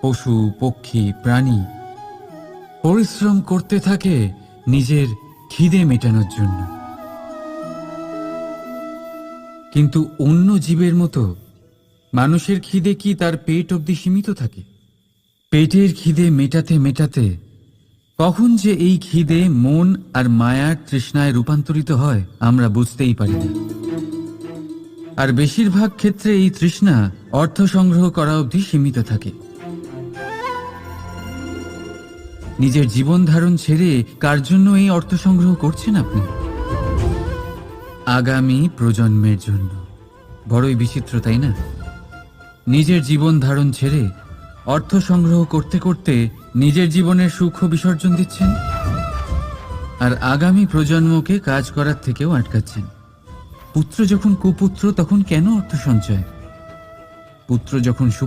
পশু পক্ষী প্রাণী পরিশ্রম করতে থাকে নিজের খিদে মেটানোর জন্য। কিন্তু অন্য জীবের মতো মানুষের খিদে কি তার পেট অবধি সীমিত থাকে? পেটের খিদে মেটাতে মেটাতে কখন যে এই খিদে মন আর মায়ার তৃষ্ণায় রূপান্তরিত হয় আমরা বুঝতেই পারি না। আর বেশিরভাগ ক্ষেত্রে এই তৃষ্ণা অর্থ সংগ্রহ করা অবধি সীমিত থাকে। নিজের জীবন ধারণ ছেড়ে কার জন্য এই অর্থ সংগ্রহ করছেন আপনি? আগামী প্রজন্মের জন্য। বড়ই বিচিত্র, তাই না? নিজের জীবন ধারণ ছেড়ে অর্থ সংগ্রহ করতে করতে নিজের জীবনের সুখ বিসর্জন দিচ্ছেন, আর আগামী প্রজন্মকে কাজ করার থেকেও আটকাচ্ছেন। পুত্র যখন কুপুত্র তখন কেন অর্থ সঞ্চয়? পুত্র যখন